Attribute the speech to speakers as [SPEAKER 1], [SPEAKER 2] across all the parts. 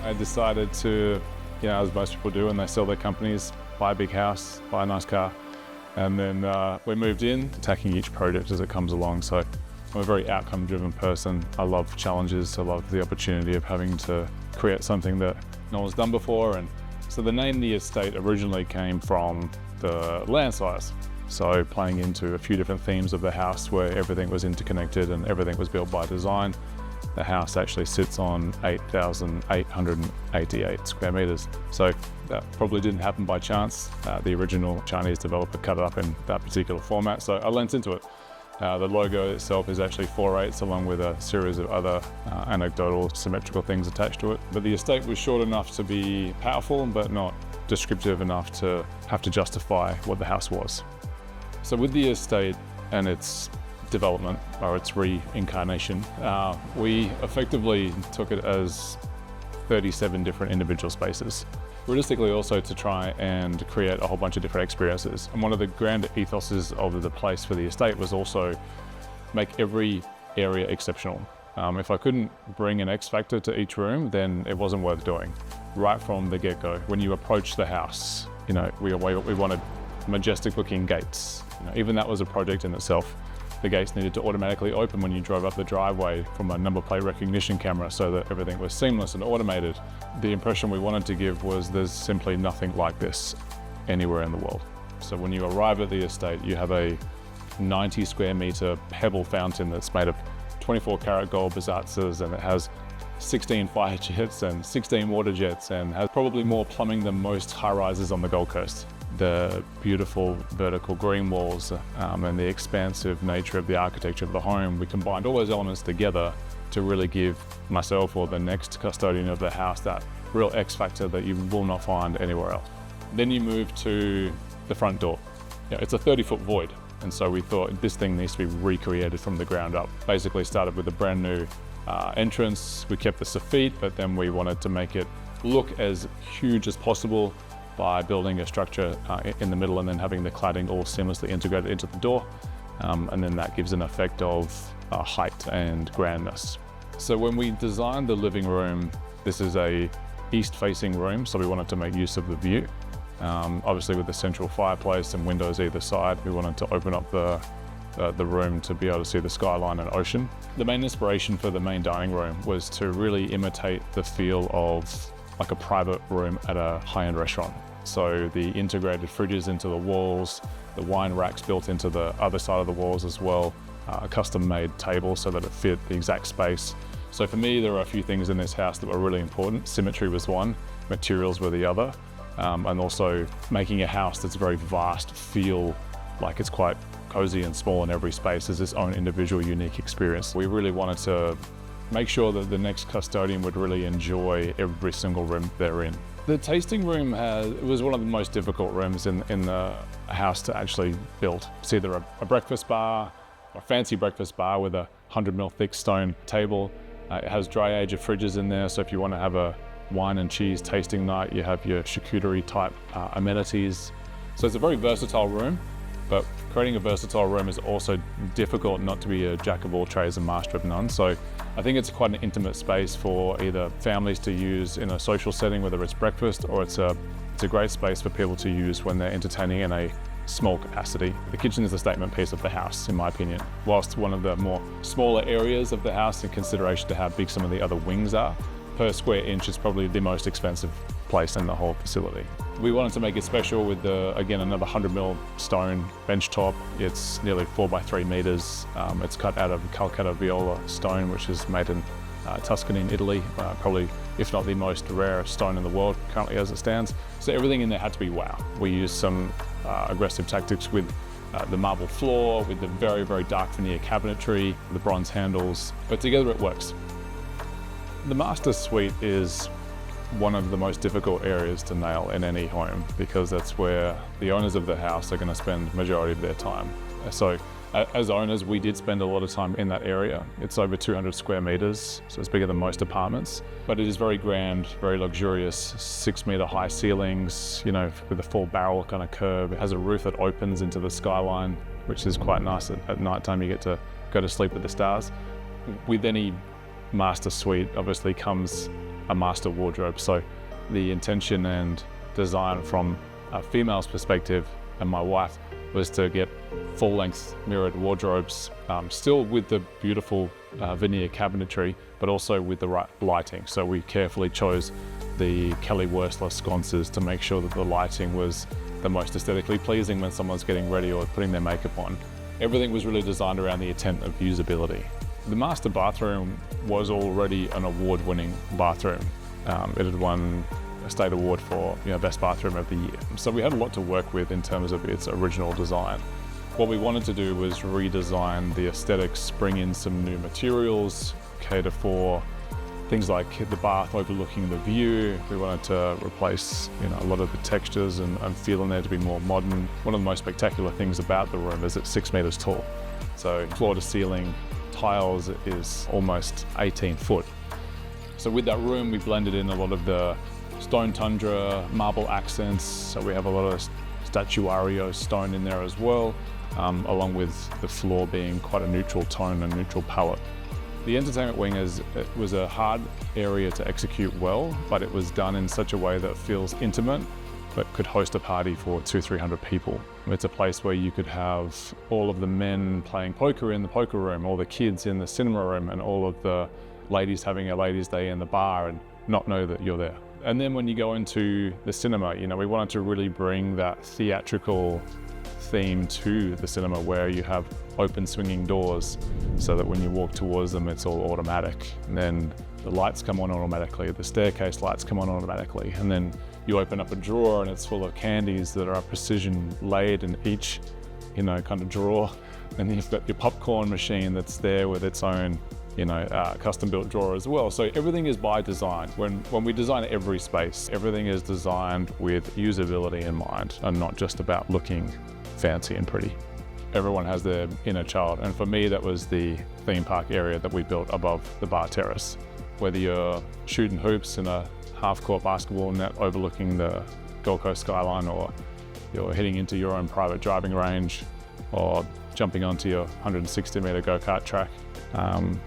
[SPEAKER 1] I decided to, as most people do when they sell their companies, buy a big house, buy a nice car. And then we moved in, attacking each project as it comes along. So I'm a very outcome-driven person. I love challenges. I love the opportunity of having to create something that no one's done before. And so the name The Estate originally came from the land size. So playing into a few different themes of the house where everything was interconnected and everything was built by design. The house actually sits on 8,888 square meters. So that probably didn't happen by chance. The original Chinese developer cut it up in that particular format, so I lent into it. The logo itself is actually 4/8 along with a series of other anecdotal symmetrical things attached to it. But the estate was short enough to be powerful, but not descriptive enough to have to justify what the house was. So with the estate and its development, or its reincarnation, we effectively took it as 37 different individual spaces. Realistically also to try and create a whole bunch of different experiences. And one of the grand ethoses of the place for the estate was also make every area exceptional. If I couldn't bring an X factor to each room, then it wasn't worth doing. Right from the get-go, when you approach the house, we wanted majestic looking gates. Even that was a project in itself. The gates needed to automatically open when you drove up the driveway from a number plate recognition camera so that everything was seamless and automated. The impression we wanted to give was there's simply nothing like this anywhere in the world. So when you arrive at the estate, you have a 90 square meter pebble fountain that's made of 24 karat gold besatzas, and it has 16 fire jets and 16 water jets, and has probably more plumbing than most high rises on the Gold Coast. The beautiful vertical green walls and the expansive nature of the architecture of the home, we combined all those elements together to really give myself or the next custodian of the house that real X factor that you will not find anywhere else. Then you move to the front door. It's a 30-foot void, and so we thought this thing needs to be recreated from the ground up. Basically started with a brand new entrance. We kept the soffit, but then we wanted to make it look as huge as possible by building a structure in the middle and then having the cladding all seamlessly integrated into the door. And then that gives an effect of height and grandness. So when we designed the living room, this is a east-facing room, so we wanted to make use of the view. Obviously with the central fireplace and windows either side, we wanted to open up the room to be able to see the skyline and ocean. The main inspiration for the main dining room was to really imitate the feel of like a private room at a high-end restaurant. So the integrated fridges into the walls, the wine racks built into the other side of the walls as well, a custom-made table so that it fit the exact space. So for me, there are a few things in this house that were really important. Symmetry was one, materials were the other, and also making a house that's very vast feel like it's quite cozy and small in every space as its own individual unique experience. We really wanted to make sure that the next custodian would really enjoy every single room they're in. The tasting room was one of the most difficult rooms in the house to actually build. It's either a breakfast bar, a fancy breakfast bar with a 100 ml thick stone table. It has dry aged fridges in there, so if you want to have a wine and cheese tasting night, you have your charcuterie type amenities. So it's a very versatile room, but creating a versatile room is also difficult not to be a jack of all trades and master of none. So I think it's quite an intimate space for either families to use in a social setting, whether it's breakfast, or it's a great space for people to use when they're entertaining in a small capacity. The kitchen is the statement piece of the house, in my opinion. Whilst one of the more smaller areas of the house in consideration to how big some of the other wings are, per square inch is probably the most expensive place in the whole facility. We wanted to make it special with again, another 100 ml stone bench top. It's nearly 4 by 3 meters. It's cut out of Calcata viola stone, which is made in Tuscany in Italy, probably, if not the most rare stone in the world currently as it stands. So everything in there had to be wow. We used some aggressive tactics with the marble floor, with the very, very dark veneer cabinetry, the bronze handles, but together it works. The master suite is one of the most difficult areas to nail in any home because that's where the owners of the house are going to spend the majority of their time. So as owners, we did spend a lot of time in that area. It's over 200 square meters, so it's bigger than most apartments, but it is very grand, very luxurious, 6-meter high ceilings, with a full barrel kind of curve. It has a roof that opens into the skyline, which is quite nice. At night time, you get to go to sleep with the stars. With any master suite obviously comes a master wardrobe. So the intention and design from a female's perspective and my wife was to get full-length mirrored wardrobes, still with the beautiful veneer cabinetry, but also with the right lighting. So we carefully chose the Kelly Wearstler sconces to make sure that the lighting was the most aesthetically pleasing when someone's getting ready or putting their makeup on. Everything was really designed around the intent of usability. The master bathroom was already an award-winning bathroom. It had won a state award for best bathroom of the year. So we had a lot to work with in terms of its original design. What we wanted to do was redesign the aesthetics, bring in some new materials, cater for things like the bath overlooking the view. We wanted to replace a lot of the textures and feel in there to be more modern. One of the most spectacular things about the room is it's 6 meters tall. So floor to ceiling tiles is almost 18 foot. So with that room, we blended in a lot of the stone tundra, marble accents. So we have a lot of statuario stone in there as well, along with the floor being quite a neutral tone and neutral palette. The entertainment wing was a hard area to execute well, but it was done in such a way that feels intimate, but could host a party for 200-300 people. It's a place where you could have all of the men playing poker in the poker room, all the kids in the cinema room, and all of the ladies having a ladies' day in the bar and not know that you're there. And then when you go into the cinema, we wanted to really bring that theatrical theme to the cinema where you have open swinging doors so that when you walk towards them, it's all automatic. And then the lights come on automatically, the staircase lights come on automatically. And then you open up a drawer and it's full of candies that are precision laid in each, kind of drawer. And then you've got your popcorn machine that's there with its own custom built drawer as well. So everything is by design. When we design every space, everything is designed with usability in mind and not just about looking fancy and pretty. Everyone has their inner child, and for me that was the theme park area that we built above the bar terrace. Whether you're shooting hoops in a half-court basketball net overlooking the Gold Coast skyline, or you're heading into your own private driving range, or jumping onto your 160-meter go-kart track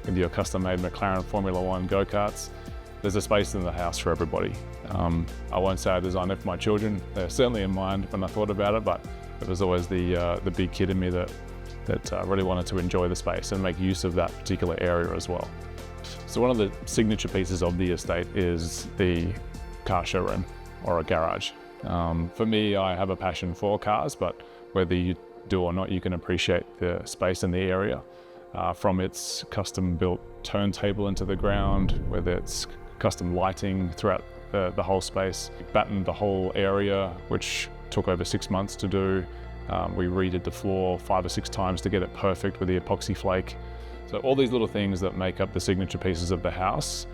[SPEAKER 1] with your custom-made McLaren Formula One go-karts, there's a space in the house for everybody. I won't say I designed it for my children. They're certainly in mind when I thought about it, but it was always the big kid in me that really wanted to enjoy the space and make use of that particular area as well. So one of the signature pieces of the estate is the car showroom or a garage. For me, I have a passion for cars, but whether you do or not, you can appreciate the space in the area. From its custom-built turntable into the ground, whether it's custom lighting throughout the whole space. We battened the whole area, which took over 6 months to do. We redid the floor 5 or 6 times to get it perfect with the epoxy flake. So all these little things that make up the signature pieces of the house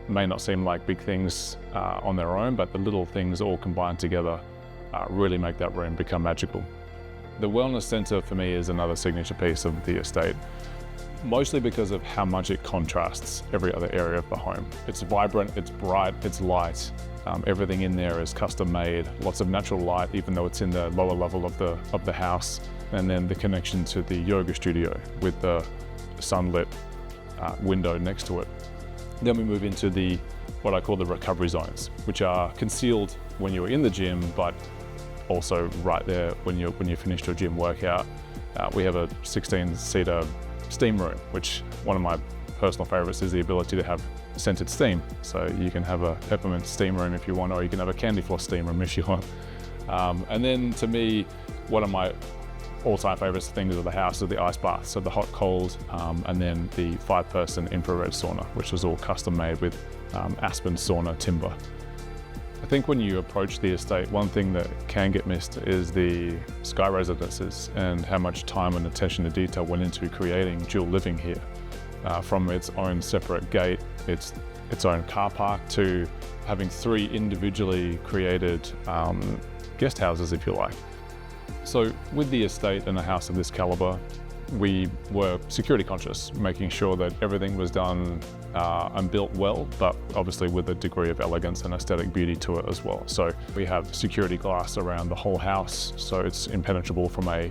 [SPEAKER 1] may not seem like big things on their own, but the little things all combined together really make that room become magical. The wellness center for me is another signature piece of the estate, mostly because of how much it contrasts every other area of the home. It's vibrant, it's bright, it's light. Everything in there is custom made, lots of natural light, even though it's in the lower level of the house. And then the connection to the yoga studio with the sunlit window next to it. Then we move into what I call the recovery zones, which are concealed when you're in the gym, but also right there when you finished your gym workout. We have a 16-seater steam room, which one of my personal favorites is the ability to have scented steam. So you can have a peppermint steam room if you want, or you can have a candy floss steam room if you want. And then to me, one of my all-time favorite things of the house is the ice bath. So the hot, cold, and then the 5-person infrared sauna, which was all custom made with Aspen sauna timber. I think when you approach the estate, one thing that can get missed is the sky residences and how much time and attention to detail went into creating dual living here. From its own separate gate, its own car park, to having 3 individually created guest houses, if you like. So with the estate and a house of this caliber, we were security conscious, making sure that everything was done and built well, but obviously with a degree of elegance and aesthetic beauty to it as well. So we have security glass around the whole house, so it's impenetrable from a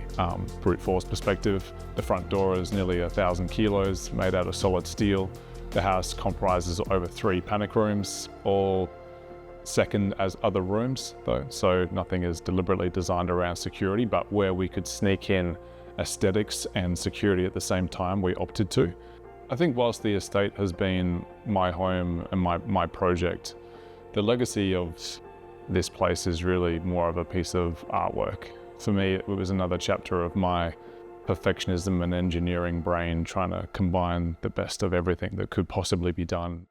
[SPEAKER 1] brute force perspective. The front door is nearly 1,000 kilos, made out of solid steel. The house comprises over 3 panic rooms, all second as other rooms though, so nothing is deliberately designed around security, but where we could sneak in aesthetics and security at the same time, we opted to. I think whilst the estate has been my home and my project, the legacy of this place is really more of a piece of artwork. For me, it was another chapter of my perfectionism and engineering brain trying to combine the best of everything that could possibly be done.